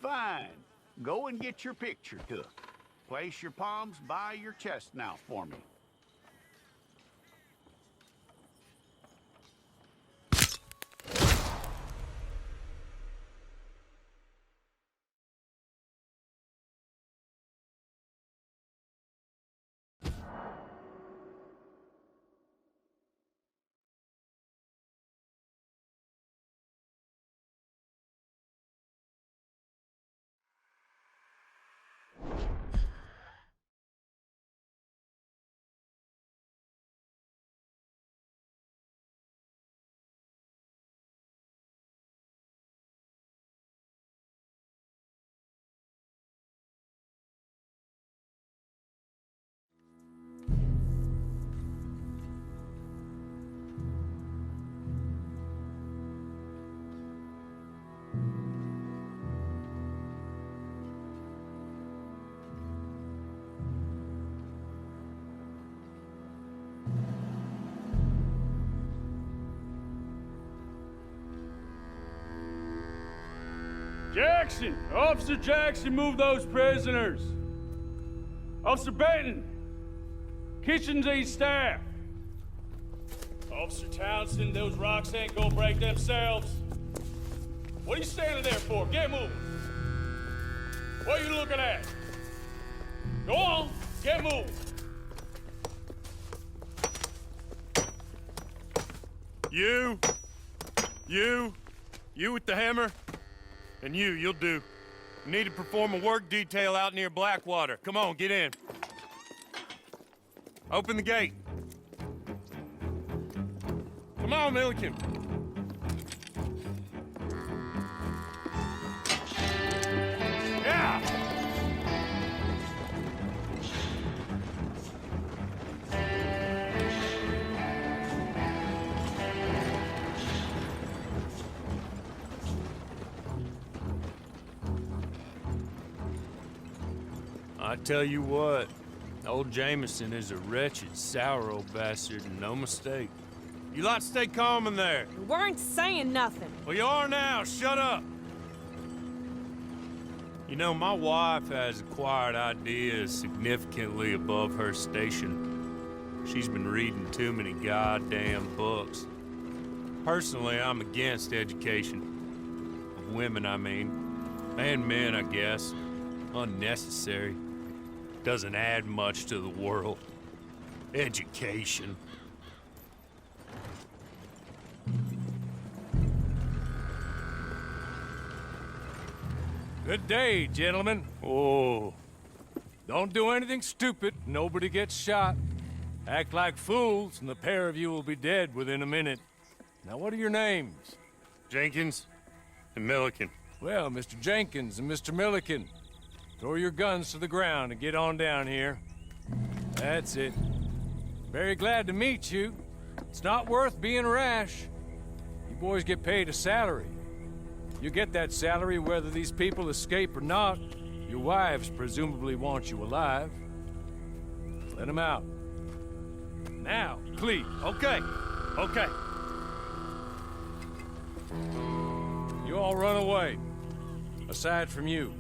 fine. Go and get your picture took. Place your palms by your chest now for me. Jackson! Officer Jackson, move those prisoners! Officer Benton! Kitchens aid staff! Officer Townsend, those rocks ain't gonna break themselves. What are you standing there for? Get moving! What are you looking at? Go on, get moving! You with the hammer? And you'll do. You need to perform a work detail out near Blackwater. Come on, get in. Open the gate. Come on, Milliken. Yeah! I tell you what, old Jameson is a wretched, sour old bastard, and no mistake. You lot stay calm in there. We weren't saying nothing. Well, you are now. Shut up. You know, my wife has acquired ideas significantly above her station. She's been reading too many goddamn books. Personally, I'm against education. Of women, I mean. And men, I guess. Unnecessary. Doesn't add much to the world. Education. Good day, gentlemen. Oh. Don't do anything stupid. Nobody gets shot. Act like fools, and the pair of you will be dead within a minute. Now, what are your names? Jenkins and Milliken. Well, Mr. Jenkins and Mr. Milliken, throw your guns to the ground and get on down here. That's it. Very glad to meet you. It's not worth being rash. You boys get paid a salary. You get that salary whether these people escape or not. Your wives presumably want you alive. Let them out. Now, please. Okay. You all run away. Aside from you.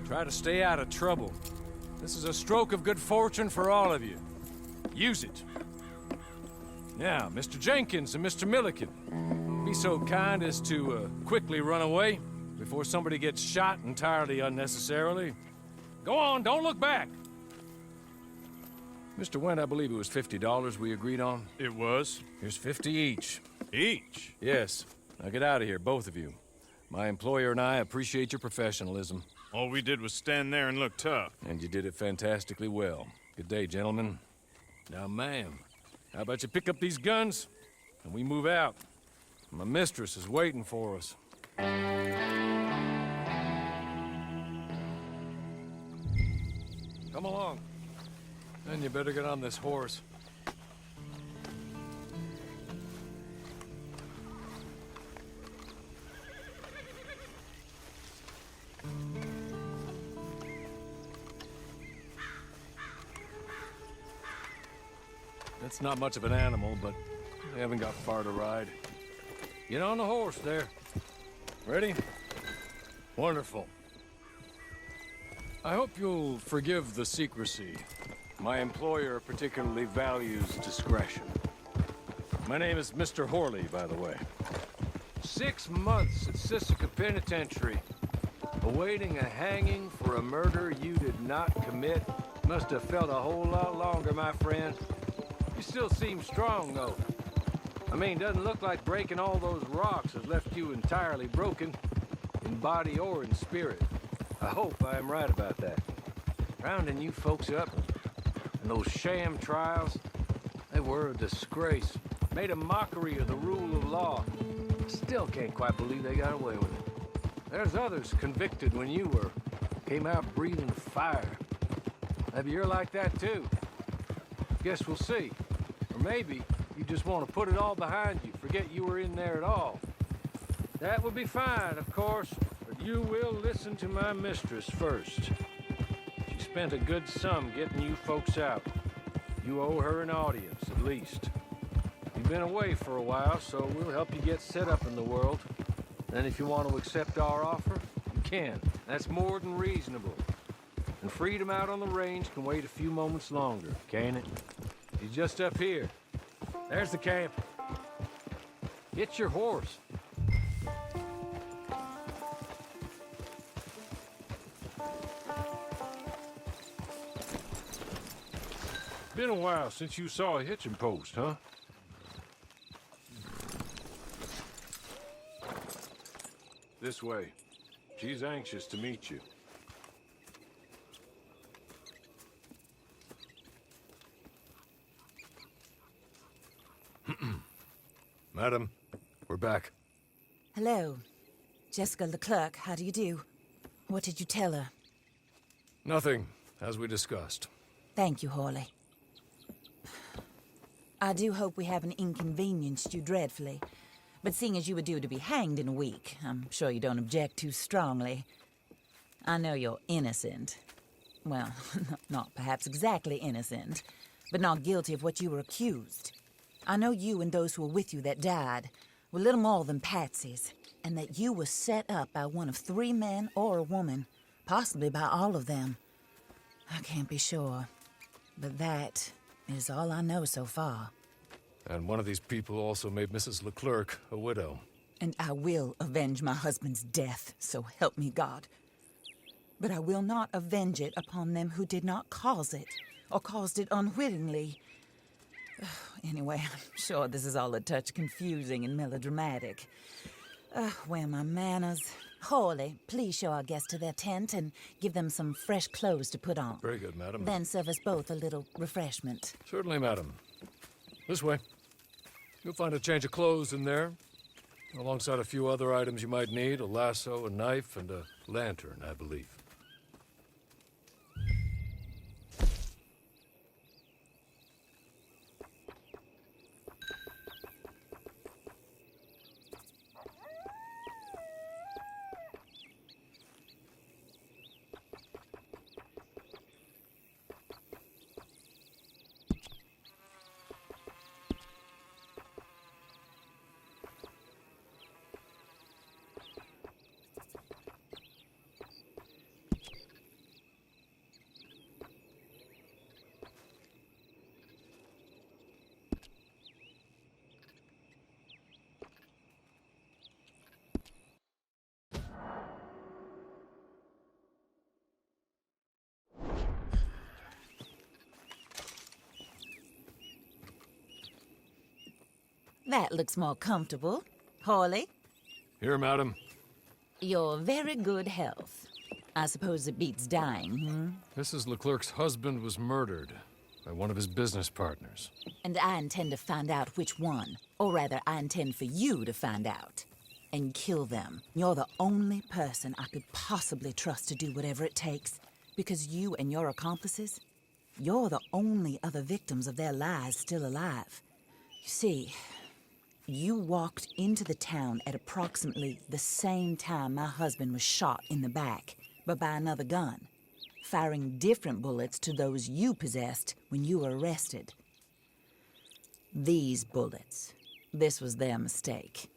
Try to stay out of trouble. This is a stroke of good fortune for all of you. Use it. Now, Mr. Jenkins and Mr. Milliken, be so kind as to quickly run away before somebody gets shot entirely unnecessarily. Go on, don't look back. Mr. Wendt, I believe it was $50 we agreed on. It was. Here's 50 each. Each? Yes. Now get out of here, both of you. My employer and I appreciate your professionalism. All we did was stand there and look tough. And you did it fantastically well. Good day, gentlemen. Now, ma'am, how about you pick up these guns, and we move out? My mistress is waiting for us. Come along. Then you better get on this horse. It's not much of an animal, but they haven't got far to ride. Get on the horse there. Ready? Wonderful. I hope you'll forgive the secrecy. My employer particularly values discretion. My name is Mr. Horley, by the way. 6 months at Sisika Penitentiary, awaiting a hanging for a murder you did not commit. Must have felt a whole lot longer, my friend. You still seem strong, though. I mean, doesn't look like breaking all those rocks has left you entirely broken, in body or in spirit. I hope I am right about that. Rounding you folks up, and those sham trials, they were a disgrace. Made a mockery of the rule of law. Still can't quite believe they got away with it. There's others convicted when you were. Came out breathing fire. Maybe you're like that too. Guess we'll see. Or maybe you just want to put it all behind you, forget you were in there at all. That would be fine, of course, but you will listen to my mistress first. She spent a good sum getting you folks out. You owe her an audience, at least. You've been away for a while, so we'll help you get set up in the world. Then if you want to accept our offer, you can. That's more than reasonable. And freedom out on the range can wait a few moments longer, can't it? He's just up here. There's the camp. Get your horse. Been a while since you saw a hitching post, huh? This way. She's anxious to meet you. Madam, we're back. Hello. Jessica Leclerc, how do you do? What did you tell her? Nothing, as we discussed. Thank you, Horley. I do hope we haven't inconvenienced you dreadfully. But seeing as you were due to be hanged in a week, I'm sure you don't object too strongly. I know you're innocent. Well, not perhaps exactly innocent, but not guilty of what you were accused. I know you and those who were with you that died were little more than patsies, and that you were set up by one of 3 men or a woman, possibly by all of them. I can't be sure, but that is all I know so far. And one of these people also made Mrs. Leclerc a widow. And I will avenge my husband's death, so help me God. But I will not avenge it upon them who did not cause it, or caused it unwittingly. Anyway, I'm sure this is all a touch confusing and melodramatic. Where are my manners? Horley, please show our guests to their tent and give them some fresh clothes to put on. Very good, madam. Then serve us both a little refreshment. Certainly, madam. This way. You'll find a change of clothes in there, alongside a few other items you might need, a lasso, a knife, and a lantern, I believe. That looks more comfortable. Horley, Here, madam. your very good health. I suppose it beats dying, Mrs. Leclerc's husband was murdered by one of his business partners. And I intend to find out which one. Or rather, I intend for you to find out. And kill them. You're the only person I could possibly trust to do whatever it takes. Because you and your accomplices, you're the only other victims of their lies still alive. You see, you walked into the town at approximately the same time my husband was shot in the back, but by another gun, firing different bullets to those you possessed when you were arrested. These bullets, this was their mistake.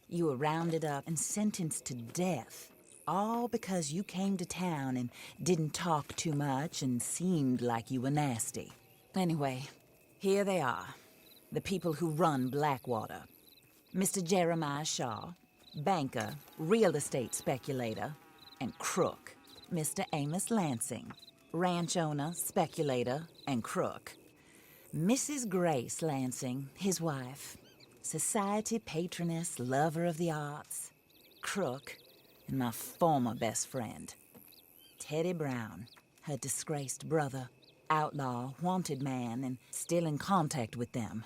You were rounded up and sentenced to death all because you came to town and didn't talk too much and seemed like you were nasty. Anyway, here they are. The people who run Blackwater. Mr. Jeremiah Shaw, banker, real estate speculator, and crook. Mr. Amos Lansing, ranch owner, speculator, and crook. Mrs. Grace Lansing, his wife, society patroness, lover of the arts, crook, and my former best friend. Teddy Brown, her disgraced brother, outlaw, wanted man, and still in contact with them.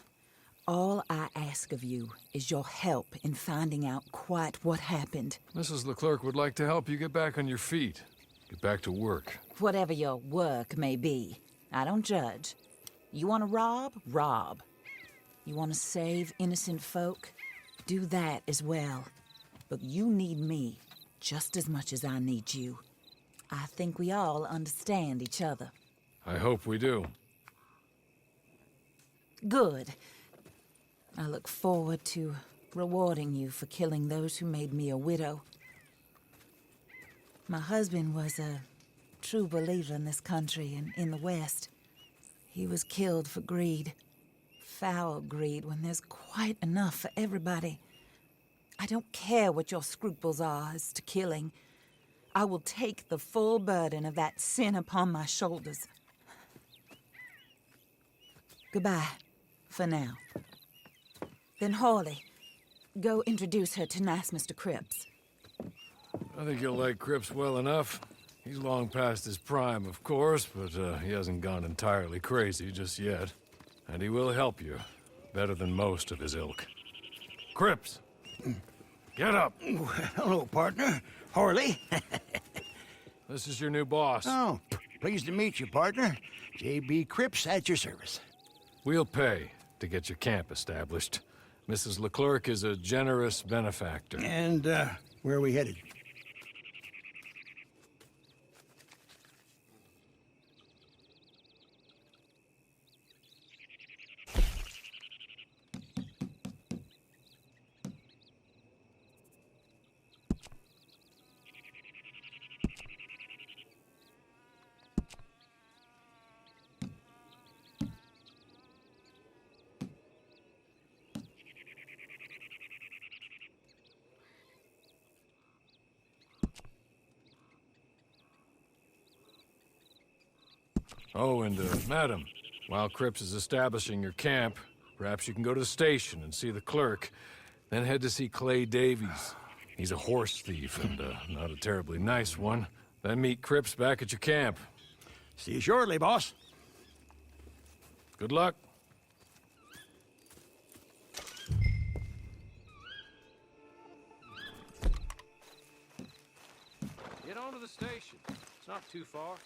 All I ask of you is your help in finding out quite what happened. Mrs. Leclerc would like to help you get back on your feet. Get back to work. Whatever your work may be, I don't judge. You want to rob? Rob. You want to save innocent folk? Do that as well. But you need me just as much as I need you. I think we all understand each other. I hope we do. Good. I look forward to rewarding you for killing those who made me a widow. My husband was a true believer in this country and in the West. He was killed for greed. Foul greed when there's quite enough for everybody. I don't care what your scruples are as to killing. I will take the full burden of that sin upon my shoulders. Goodbye, for now. Then Hawley, go introduce her to nice Mr. Cripps. I think you'll like Cripps well enough. He's long past his prime, of course, but he hasn't gone entirely crazy just yet. And he will help you, better than most of his ilk. Cripps! Get up! Hello, partner. Harley. This is your new boss. Oh, pleased to meet you, partner. J.B. Cripps at your service. We'll pay to get your camp established. Mrs. Leclerc is a generous benefactor. And, where are we headed? Oh, and, madam, while Cripps is establishing your camp, perhaps you can go to the station and see the clerk, then head to see Clay Davies. He's a horse thief and, not a terribly nice one. Then meet Cripps back at your camp. See you shortly, boss. Good luck. Get on to the station. It's not too far.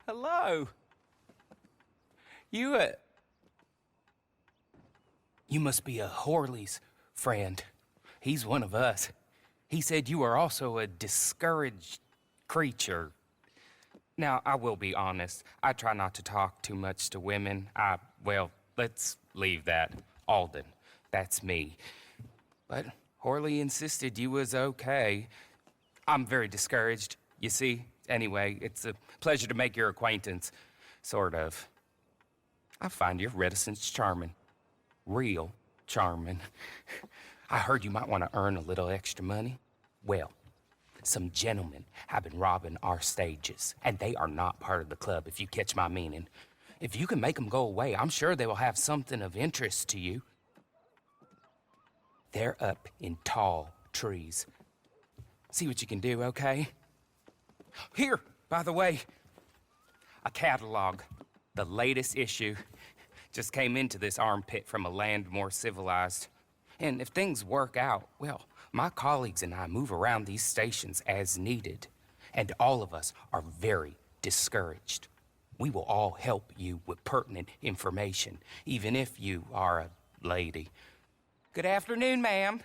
Hello. You must be a Horley's friend. He's one of us. He said you are also a discouraged creature. Now, I will be honest. I try not to talk too much to women. Well, let's leave that. Alden, that's me. But Horley insisted you was okay. I'm very discouraged, you see. Anyway, it's a pleasure to make your acquaintance. Sort of. I find your reticence charming. Real charming. I heard you might want to earn a little extra money. Well, some gentlemen have been robbing our stages, and they are not part of the club, if you catch my meaning. If you can make them go away, I'm sure they will have something of interest to you. They're up in tall trees. See what you can do, okay? Here, by the way, a catalog. The latest issue just came into this armpit from a land more civilized. And if things work out, well, my colleagues and I move around these stations as needed. And all of us are very discouraged. We will all help you with pertinent information, even if you are a lady. Good afternoon, ma'am.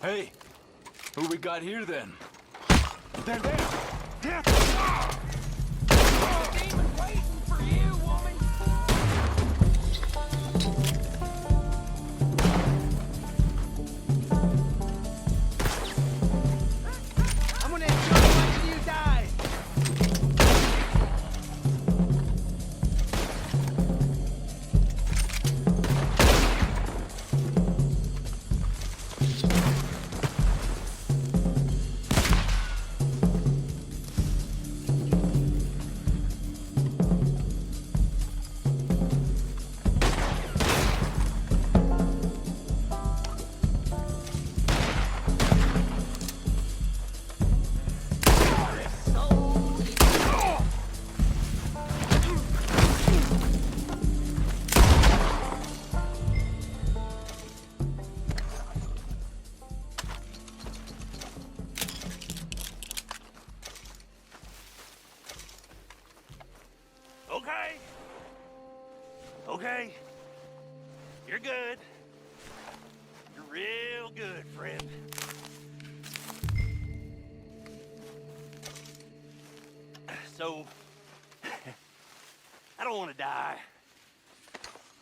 Hey, who we got here then? They're there. Demon waiting for you, woman! I'm gonna enjoy watching you die. Okay. Okay. You're good. You're real good, friend. So, I don't want to die,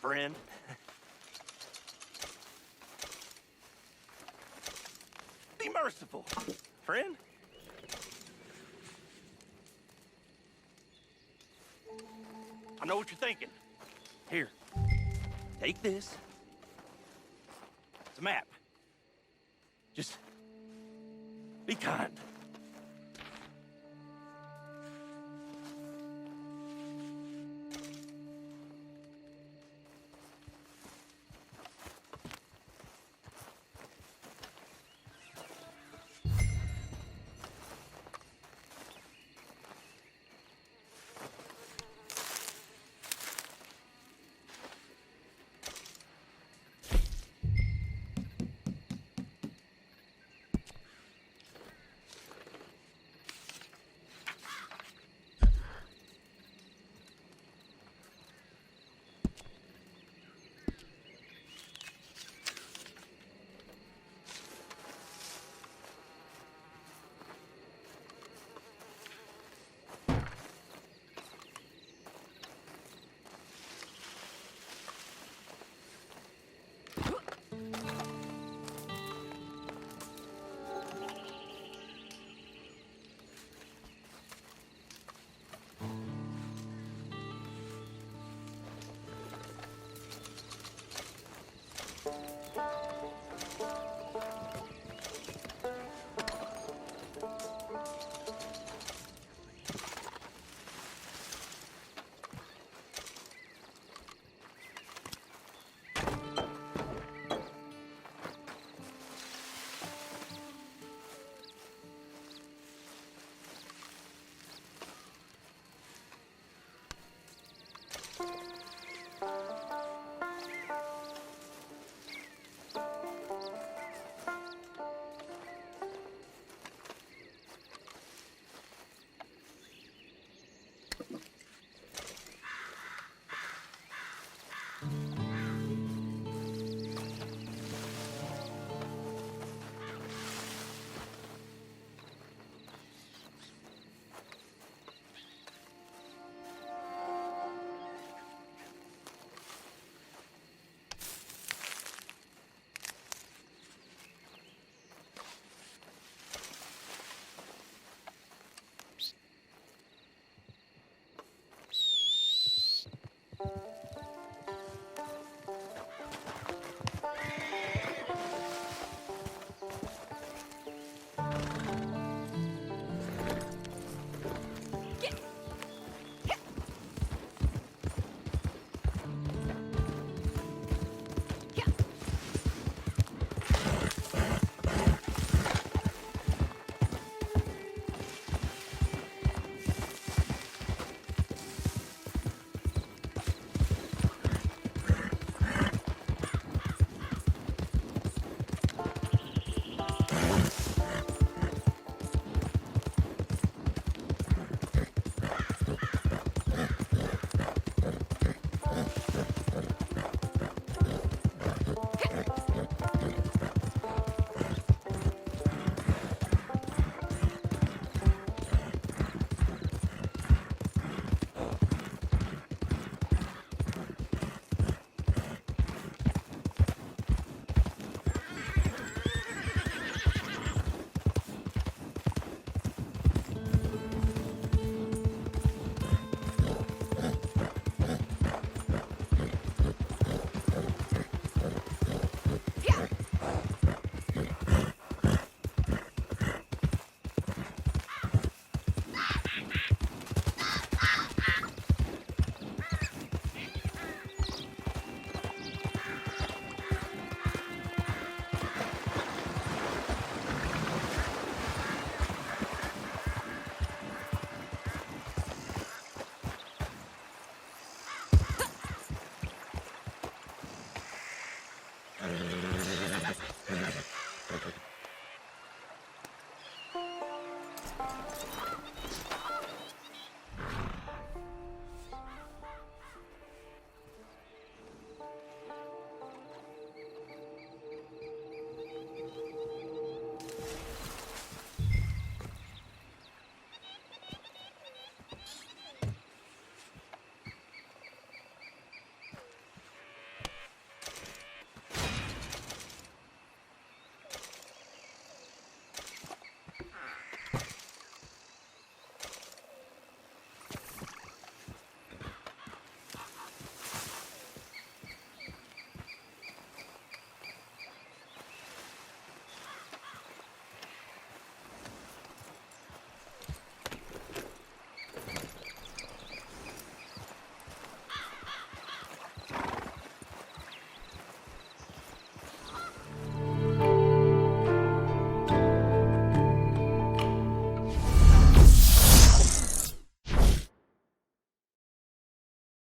friend. Be merciful, friend. I know what you're thinking. Here, take this. It's a map. Just be kind.